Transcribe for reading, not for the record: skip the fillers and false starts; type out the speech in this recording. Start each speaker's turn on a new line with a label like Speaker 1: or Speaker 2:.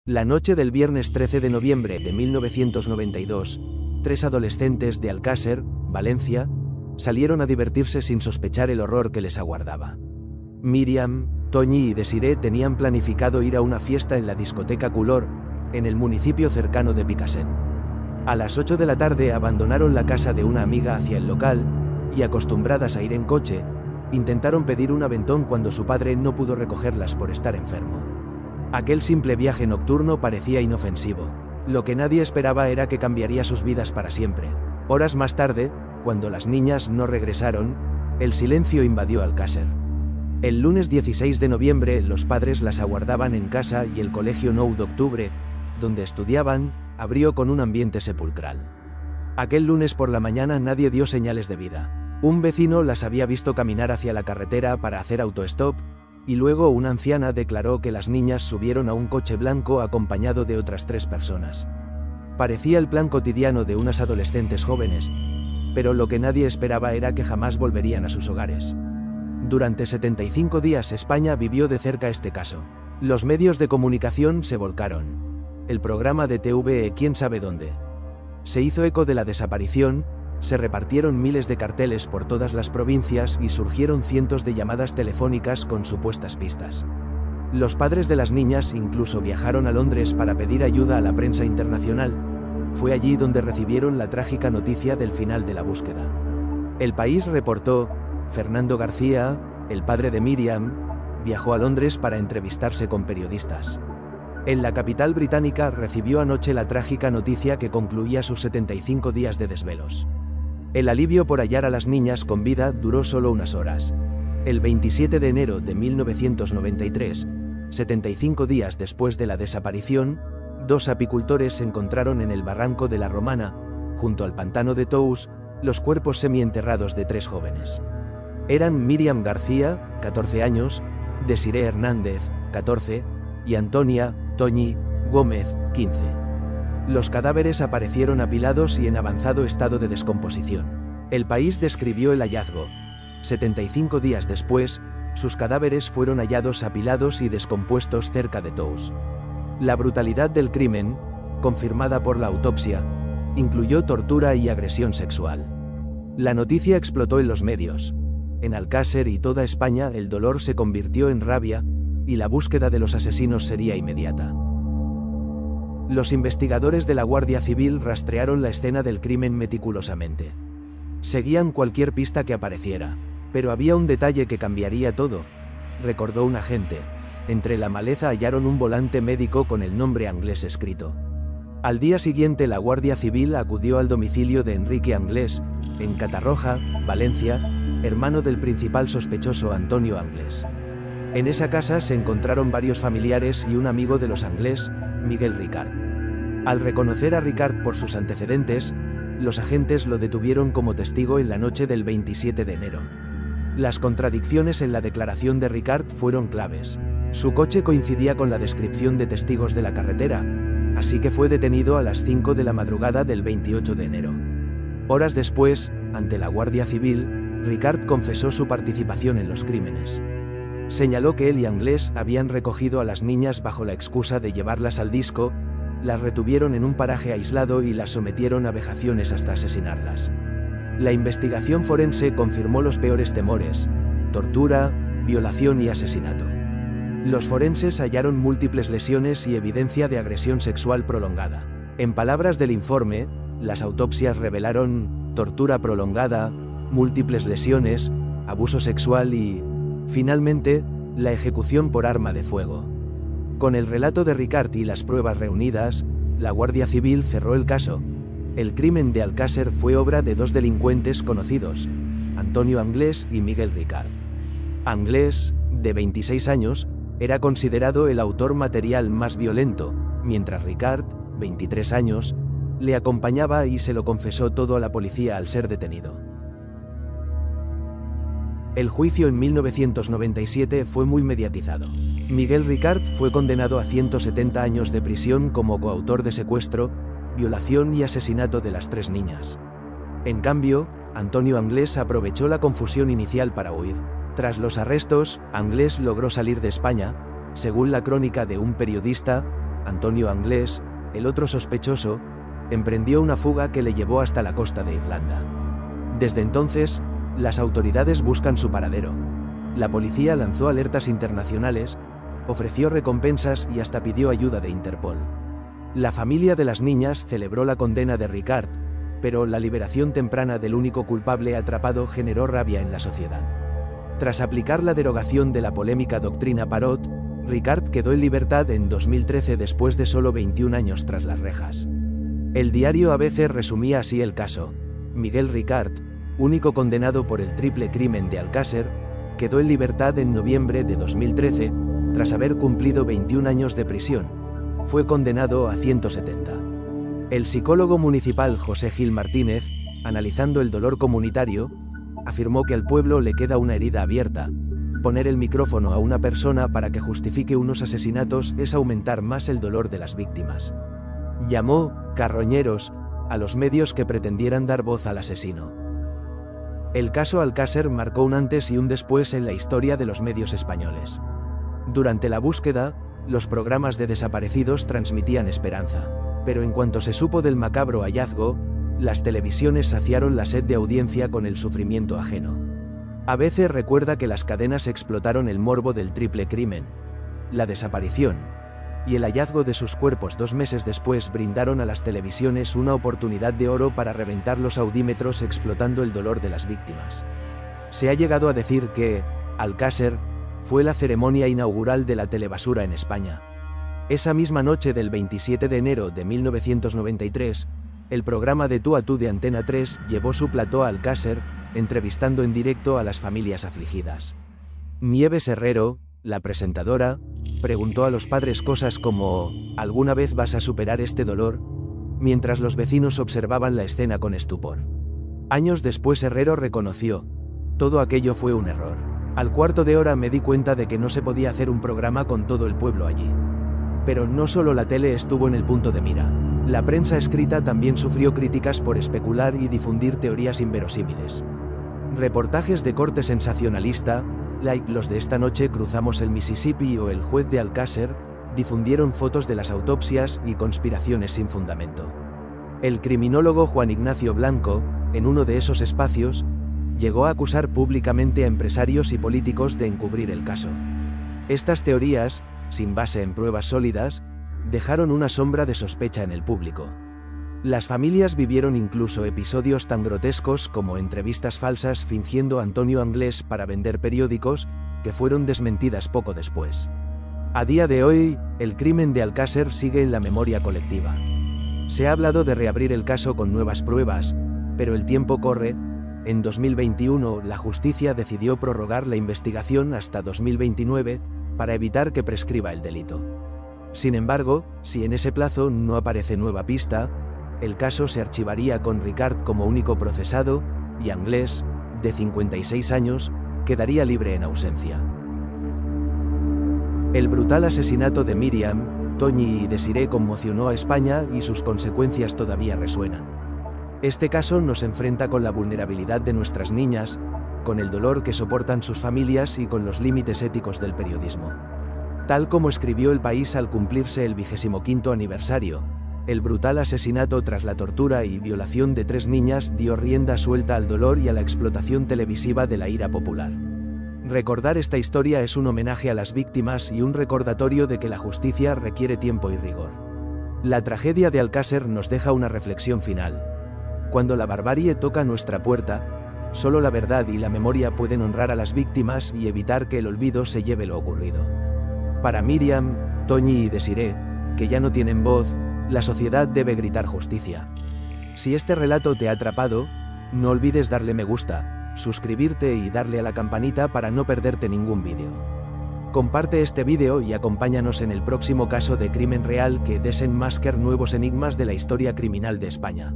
Speaker 1: La noche del viernes 13 de noviembre de 1992, 3 adolescentes de Alcácer, Valencia, salieron a divertirse sin sospechar el horror que les aguardaba. Miriam, Toñi y Desiree tenían planificado ir a una fiesta en la discoteca Color, en el municipio cercano de Picassent. A las 8 de la tarde abandonaron la casa de una amiga hacia el local, y acostumbradas a ir en coche, intentaron pedir un aventón cuando su padre no pudo recogerlas por estar enfermo. Aquel simple viaje nocturno parecía inofensivo. Lo que nadie esperaba era que cambiaría sus vidas para siempre. Horas más tarde, cuando las niñas no regresaron, el silencio invadió Alcácer. El lunes 16 de noviembre los padres las aguardaban en casa y el colegio 9 de octubre, donde estudiaban, abrió con un ambiente sepulcral. Aquel lunes por la mañana nadie dio señales de vida. Un vecino las había visto caminar hacia la carretera para hacer autostop, y luego una anciana declaró que las niñas subieron a un coche blanco acompañado de otras 3 personas. Parecía el plan cotidiano de unas adolescentes jóvenes, pero lo que nadie esperaba era que jamás volverían a sus hogares. Durante 75 días España vivió de cerca este caso. Los medios de comunicación se volcaron. El programa de TV ¿Quién sabe dónde? Se hizo eco de la desaparición, se repartieron miles de carteles por todas las provincias y surgieron cientos de llamadas telefónicas con supuestas pistas. Los padres de las niñas incluso viajaron a Londres para pedir ayuda a la prensa internacional. Fue allí donde recibieron la trágica noticia del final de la búsqueda. El País reportó: Fernando García, el padre de Miriam, viajó a Londres para entrevistarse con periodistas. En la capital británica recibió anoche la trágica noticia que concluía sus 75 días de desvelos. El alivio por hallar a las niñas con vida duró solo unas horas. El 27 de enero de 1993, 75 días después de la desaparición, 2 apicultores encontraron en el barranco de la Romana, junto al pantano de Tous, los cuerpos semienterrados de 3 jóvenes. Eran Miriam García, 14 años, Desiree Hernández, 14, y Antonia Toñi Gómez, 15. Los cadáveres aparecieron apilados y en avanzado estado de descomposición. El País describió el hallazgo. 75 días después, sus cadáveres fueron hallados apilados y descompuestos cerca de Tous. La brutalidad del crimen, confirmada por la autopsia, incluyó tortura y agresión sexual. La noticia explotó en los medios. En Alcácer y toda España el dolor se convirtió en rabia, y la búsqueda de los asesinos sería inmediata. Los investigadores de la Guardia Civil rastrearon la escena del crimen meticulosamente. Seguían cualquier pista que apareciera, pero había un detalle que cambiaría todo, recordó un agente. Entre la maleza hallaron un volante médico con el nombre Anglés escrito. Al día siguiente la Guardia Civil acudió al domicilio de Enrique Anglés, en Catarroja, Valencia, hermano del principal sospechoso Antonio Anglés. En esa casa se encontraron varios familiares y un amigo de los Anglés, Miguel Ricard. Al reconocer a Ricard por sus antecedentes, los agentes lo detuvieron como testigo en la noche del 27 de enero. Las contradicciones en la declaración de Ricard fueron claves. Su coche coincidía con la descripción de testigos de la carretera, así que fue detenido a las 5 de la madrugada del 28 de enero. Horas después, ante la Guardia Civil, Ricard confesó su participación en los crímenes. Señaló que él y Anglés habían recogido a las niñas bajo la excusa de llevarlas al disco, las retuvieron en un paraje aislado y las sometieron a vejaciones hasta asesinarlas. La investigación forense confirmó los peores temores: tortura, violación y asesinato. Los forenses hallaron múltiples lesiones y evidencia de agresión sexual prolongada. En palabras del informe, las autopsias revelaron tortura prolongada, múltiples lesiones, abuso sexual y, finalmente, la ejecución por arma de fuego. Con el relato de Ricard y las pruebas reunidas, la Guardia Civil cerró el caso. El crimen de Alcácer fue obra de 2 delincuentes conocidos, Antonio Anglés y Miguel Ricard. Anglés, de 26 años, era considerado el autor material más violento, mientras Ricard, 23 años, le acompañaba y se lo confesó todo a la policía al ser detenido. El juicio en 1997 fue muy mediatizado. Miguel Ricard fue condenado a 170 años de prisión como coautor de secuestro, violación y asesinato de las 3 niñas. En cambio, Antonio Anglés aprovechó la confusión inicial para huir. Tras los arrestos, Anglés logró salir de España. Según la crónica de un periodista, Antonio Anglés, el otro sospechoso, emprendió una fuga que le llevó hasta la costa de Irlanda. Desde entonces, las autoridades buscan su paradero. La policía lanzó alertas internacionales, ofreció recompensas y hasta pidió ayuda de Interpol. La familia de las niñas celebró la condena de Ricard, pero la liberación temprana del único culpable atrapado generó rabia en la sociedad. Tras aplicar la derogación de la polémica doctrina Parot, Ricard quedó en libertad en 2013 después de solo 21 años tras las rejas. El diario ABC resumía así el caso: Miguel Ricard, único condenado por el triple crimen de Alcácer, quedó en libertad en noviembre de 2013, tras haber cumplido 21 años de prisión. Fue condenado a 170. El psicólogo municipal José Gil Martínez, analizando el dolor comunitario, afirmó que al pueblo le queda una herida abierta. Poner el micrófono a una persona para que justifique unos asesinatos es aumentar más el dolor de las víctimas. Llamó carroñeros a los medios que pretendieran dar voz al asesino. El caso Alcácer marcó un antes y un después en la historia de los medios españoles. Durante la búsqueda, los programas de desaparecidos transmitían esperanza, pero en cuanto se supo del macabro hallazgo, las televisiones saciaron la sed de audiencia con el sufrimiento ajeno. ABC recuerda que las cadenas explotaron el morbo del triple crimen, la desaparición y el hallazgo de sus cuerpos 2 meses después brindaron a las televisiones una oportunidad de oro para reventar los audímetros explotando el dolor de las víctimas. Se ha llegado a decir que Alcácer fue la ceremonia inaugural de la telebasura en España. Esa misma noche del 27 de enero de 1993, el programa de Tú a Tú de Antena 3 llevó su plató a Alcácer, entrevistando en directo a las familias afligidas. Nieves Herrero, la presentadora, preguntó a los padres cosas como: ¿alguna vez vas a superar este dolor?, mientras los vecinos observaban la escena con estupor. Años después Herrero reconoció: todo aquello fue un error. Al cuarto de hora me di cuenta de que no se podía hacer un programa con todo el pueblo allí. Pero no solo la tele estuvo en el punto de mira. La prensa escrita también sufrió críticas por especular y difundir teorías inverosímiles. Reportajes de corte sensacionalista, like los de Esta noche cruzamos el Mississippi o El juez de Alcácer, difundieron fotos de las autopsias y conspiraciones sin fundamento. El criminólogo Juan Ignacio Blanco, en uno de esos espacios, llegó a acusar públicamente a empresarios y políticos de encubrir el caso. Estas teorías, sin base en pruebas sólidas, dejaron una sombra de sospecha en el público. Las familias vivieron incluso episodios tan grotescos como entrevistas falsas fingiendo a Antonio Anglés para vender periódicos, que fueron desmentidas poco después. A día de hoy, el crimen de Alcácer sigue en la memoria colectiva. Se ha hablado de reabrir el caso con nuevas pruebas, pero el tiempo corre. En 2021, la justicia decidió prorrogar la investigación hasta 2029, para evitar que prescriba el delito. Sin embargo, si en ese plazo no aparece nueva pista, el caso se archivaría con Ricard como único procesado, y Anglés, de 56 años, quedaría libre en ausencia. El brutal asesinato de Miriam, Toñi y Desiré conmocionó a España y sus consecuencias todavía resuenan. Este caso nos enfrenta con la vulnerabilidad de nuestras niñas, con el dolor que soportan sus familias y con los límites éticos del periodismo. Tal como escribió El País al cumplirse el 25º aniversario, el brutal asesinato tras la tortura y violación de 3 niñas dio rienda suelta al dolor y a la explotación televisiva de la ira popular. Recordar esta historia es un homenaje a las víctimas y un recordatorio de que la justicia requiere tiempo y rigor. La tragedia de Alcácer nos deja una reflexión final. Cuando la barbarie toca nuestra puerta, solo la verdad y la memoria pueden honrar a las víctimas y evitar que el olvido se lleve lo ocurrido. Para Miriam, Toñi y Desiré, que ya no tienen voz, la sociedad debe gritar justicia. Si este relato te ha atrapado, no olvides darle me gusta, suscribirte y darle a la campanita para no perderte ningún vídeo. Comparte este vídeo y acompáñanos en el próximo caso de crimen real que desenmascar nuevos enigmas de la historia criminal de España.